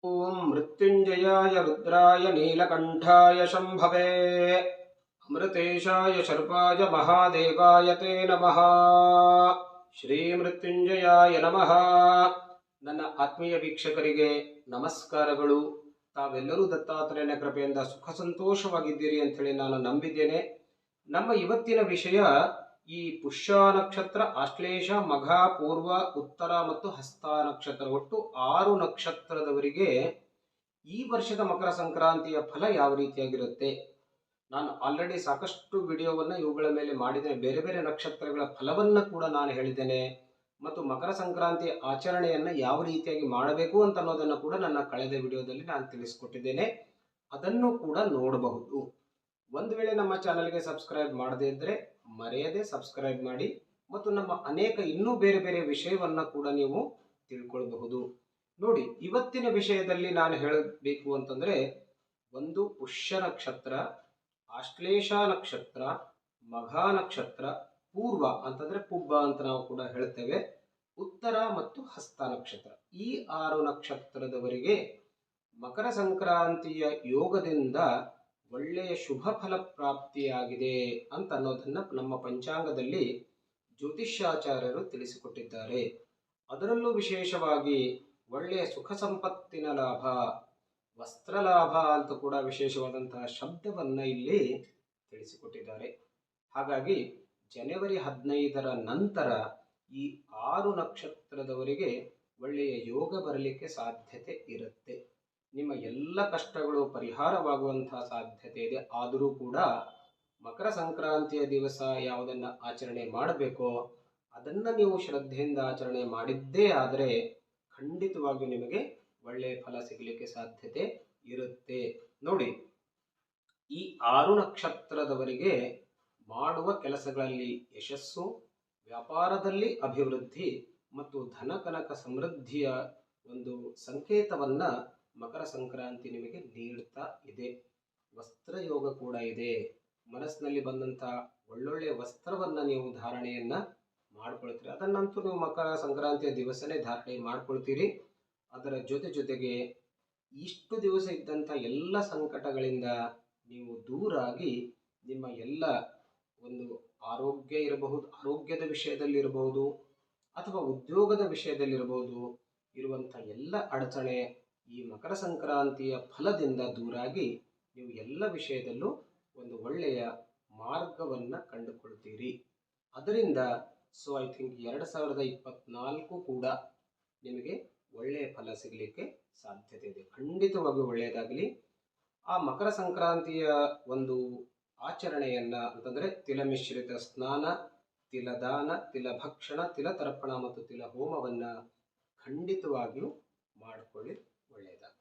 ಓಂ ಮೃತ್ಯುಂಜಯಾಯ ರುದ್ರಾಯ ನೀಲಕಂಠಾಯ ಶಂಭವೇ ಅಮೃತೇಶಾಯ ಶರ್ಪಾಯ ಮಹಾದೇವಾಯ ತೇ ನಮಃ. ಶ್ರೀ ಮೃತ್ಯುಂಜಯಾಯ ನಮಃ. ನನ್ನ ಆತ್ಮೀಯ ವೀಕ್ಷಕರಿಗೆ ನಮಸ್ಕಾರಗಳು. ತಾವೆಲ್ಲರೂ ದತ್ತಾತ್ರೇಯನ ಕೃಪೆಯಿಂದ ಸುಖ ಸಂತೋಷವಾಗಿದ್ದೀರಿ ಅಂಥೇಳಿ ನಾನು ನಂಬಿದ್ದೇನೆ. ನಮ್ಮ ಇವತ್ತಿನ ವಿಷಯ ಈ ಪುಷ್ಯ ನಕ್ಷತ್ರ, ಆಶ್ಲೇಷ, ಮಘ, ಪೂರ್ವ, ಉತ್ತರ ಮತ್ತು ಹಸ್ತ ನಕ್ಷತ್ರ, ಒಟ್ಟು 6 ನಕ್ಷತ್ರದವರಿಗೆ ಈ ವರ್ಷದ ಮಕರ ಸಂಕ್ರಾಂತಿಯ ಫಲ ಯಾವ ರೀತಿಯಾಗಿರುತ್ತೆ. ನಾನು ಆಲ್ರೆಡಿ ಸಾಕಷ್ಟು ವಿಡಿಯೋವನ್ನು ಇವುಗಳ ಮೇಲೆ ಮಾಡಿದ್ದೇನೆ. ಬೇರೆ ಬೇರೆ ನಕ್ಷತ್ರಗಳ ಫಲವನ್ನು ಕೂಡ ನಾನು ಹೇಳಿದ್ದೇನೆ ಮತ್ತು ಮಕರ ಸಂಕ್ರಾಂತಿ ಆಚರಣೆಯನ್ನು ಯಾವ ರೀತಿಯಾಗಿ ಮಾಡಬೇಕು ಅಂತ ಅನ್ನೋದನ್ನು ಕೂಡ ನನ್ನ ಕಳೆದ ವಿಡಿಯೋದಲ್ಲಿ ನಾನು ತಿಳಿಸಿಕೊಟ್ಟಿದ್ದೇನೆ. ಅದನ್ನು ಕೂಡ ನೋಡಬಹುದು. ಒಂದು ವೇಳೆ ನಮ್ಮ ಚಾನಲ್ಗೆ ಸಬ್ಸ್ಕ್ರೈಬ್ ಮಾಡದೇ ಇದ್ದರೆ ಮರೆಯದೆ ಸಬ್ಸ್ಕ್ರೈಬ್ ಮಾಡಿ ಮತ್ತು ನಮ್ಮ ಅನೇಕ ಇನ್ನೂ ಬೇರೆ ಬೇರೆ ವಿಷಯವನ್ನು ಕೂಡ ನೀವು ತಿಳ್ಕೊಳ್ಬಹುದು. ನೋಡಿ, ಇವತ್ತಿನ ವಿಷಯದಲ್ಲಿ ನಾನು ಹೇಳಬೇಕು ಅಂತಂದರೆ, ಒಂದು ಪುಷ್ಯ ನಕ್ಷತ್ರ, ಆಶ್ಲೇಷ ನಕ್ಷತ್ರ, ಮಘ ನಕ್ಷತ್ರ, ಪೂರ್ವ ಅಂತಂದರೆ ಪುಬ್ಬ ಅಂತ ನಾವು ಕೂಡ ಹೇಳ್ತೇವೆ, ಉತ್ತರ ಮತ್ತು ಹಸ್ತ ನಕ್ಷತ್ರ, ಈ 6 ನಕ್ಷತ್ರದವರಿಗೆ ಮಕರ ಸಂಕ್ರಾಂತಿಯ ಯೋಗದಿಂದ ಒಳ್ಳೆಯ ಶುಭ ಫಲ ಪ್ರಾಪ್ತಿಯಾಗಿದೆ ಅಂತ ಅನ್ನೋದನ್ನು ನಮ್ಮ ಪಂಚಾಂಗದಲ್ಲಿ ಜ್ಯೋತಿಷ್ಯಾಚಾರ್ಯರು ತಿಳಿಸಿಕೊಟ್ಟಿದ್ದಾರೆ. ಅದರಲ್ಲೂ ವಿಶೇಷವಾಗಿ ಒಳ್ಳೆಯ ಸುಖ ಸಂಪತ್ತಿನ ಲಾಭ, ವಸ್ತ್ರ ಲಾಭ ಅಂತ ಕೂಡ ವಿಶೇಷವಾದಂತಹ ಶಬ್ದವನ್ನು ಇಲ್ಲಿ ತಿಳಿಸಿಕೊಟ್ಟಿದ್ದಾರೆ. ಹಾಗಾಗಿ ಜನವರಿ 15ರ ನಂತರ ಈ 6 ನಕ್ಷತ್ರದವರಿಗೆ ಒಳ್ಳೆಯ ಯೋಗ ಬರಲಿಕ್ಕೆ ಸಾಧ್ಯತೆ ಇರುತ್ತೆ. ನಿಮ್ಮ ಎಲ್ಲ ಕಷ್ಟಗಳು ಪರಿಹಾರವಾಗುವಂತಹ ಸಾಧ್ಯತೆ ಇದೆ. ಆದರೂ ಕೂಡ ಮಕರ ಸಂಕ್ರಾಂತಿಯ ದಿವಸ ಯಾವುದನ್ನು ಆಚರಣೆ ಮಾಡಬೇಕೋ ಅದನ್ನು ನೀವು ಶ್ರದ್ಧೆಯಿಂದ ಆಚರಣೆ ಮಾಡಿದ್ದೇ ಆದರೆ ಖಂಡಿತವಾಗಿಯೂ ನಿಮಗೆ ಒಳ್ಳೆಯ ಫಲ ಸಿಗಲಿಕ್ಕೆ ಸಾಧ್ಯತೆ ಇರುತ್ತೆ. ನೋಡಿ, ಈ 6 ನಕ್ಷತ್ರದವರಿಗೆ ಮಾಡುವ ಕೆಲಸಗಳಲ್ಲಿ ಯಶಸ್ಸು, ವ್ಯಾಪಾರದಲ್ಲಿ ಅಭಿವೃದ್ಧಿ ಮತ್ತು ಧನ ಕನಕ ಸಮೃದ್ಧಿಯ ಒಂದು ಸಂಕೇತವನ್ನು ಮಕರ ಸಂಕ್ರಾಂತಿ ನಿಮಗೆ ನೀಡ್ತಾ ಇದೆ. ವಸ್ತ್ರಯೋಗ ಕೂಡ ಇದೆ. ಮನಸ್ಸಿನಲ್ಲಿ ಬಂದಂಥ ಒಳ್ಳೊಳ್ಳೆಯ ವಸ್ತ್ರವನ್ನು ನೀವು ಧಾರಣೆಯನ್ನು ಮಾಡ್ಕೊಳ್ತೀರಿ. ಅದನ್ನಂತೂ ನೀವು ಮಕರ ಸಂಕ್ರಾಂತಿಯ ದಿವಸನೇ ಧಾರಣೆ ಮಾಡ್ಕೊಳ್ತೀರಿ. ಅದರ ಜೊತೆಗೆ ಇಷ್ಟು ದಿವಸ ಇದ್ದಂಥ ಎಲ್ಲ ಸಂಕಟಗಳಿಂದ ನೀವು ದೂರಾಗಿ ನಿಮ್ಮ ಎಲ್ಲ ಒಂದು ಆರೋಗ್ಯ ಇರಬಹುದು, ಆರೋಗ್ಯದ ವಿಷಯದಲ್ಲಿರಬಹುದು ಅಥವಾ ಉದ್ಯೋಗದ ವಿಷಯದಲ್ಲಿರಬಹುದು, ಇರುವಂಥ ಎಲ್ಲ ಅಡಚಣೆ ಈ ಮಕರ ಸಂಕ್ರಾಂತಿಯ ಫಲದಿಂದ ದೂರಾಗಿ ನೀವು ಎಲ್ಲ ವಿಷಯದಲ್ಲೂ ಒಂದು ಒಳ್ಳೆಯ ಮಾರ್ಗವನ್ನು ಕಂಡುಕೊಳ್ತೀರಿ. ಅದರಿಂದ ಐ ಥಿಂಕ್ 2024 ಕೂಡ ನಿಮಗೆ ಒಳ್ಳೆಯ ಫಲ ಸಿಗಲಿಕ್ಕೆ ಸಾಧ್ಯತೆ ಇದೆ. ಖಂಡಿತವಾಗಿಯೂ ಒಳ್ಳೆಯದಾಗಲಿ. ಆ ಮಕರ ಸಂಕ್ರಾಂತಿಯ ಒಂದು ಆಚರಣೆಯನ್ನು ಅಂತಂದರೆ ತಿಲಮಿಶ್ರಿತ ಸ್ನಾನ, ತಿಲದಾನ, ತಿಲಭಕ್ಷಣ, ತಿಲತರ್ಪಣ ಮತ್ತು ತಿಲ ಹೋಮವನ್ನು ಖಂಡಿತವಾಗಿಯೂ ಮಾಡಿಕೊಳ್ಳಿ. ಒಳ್ಳೆಯದಾಗಲಿ.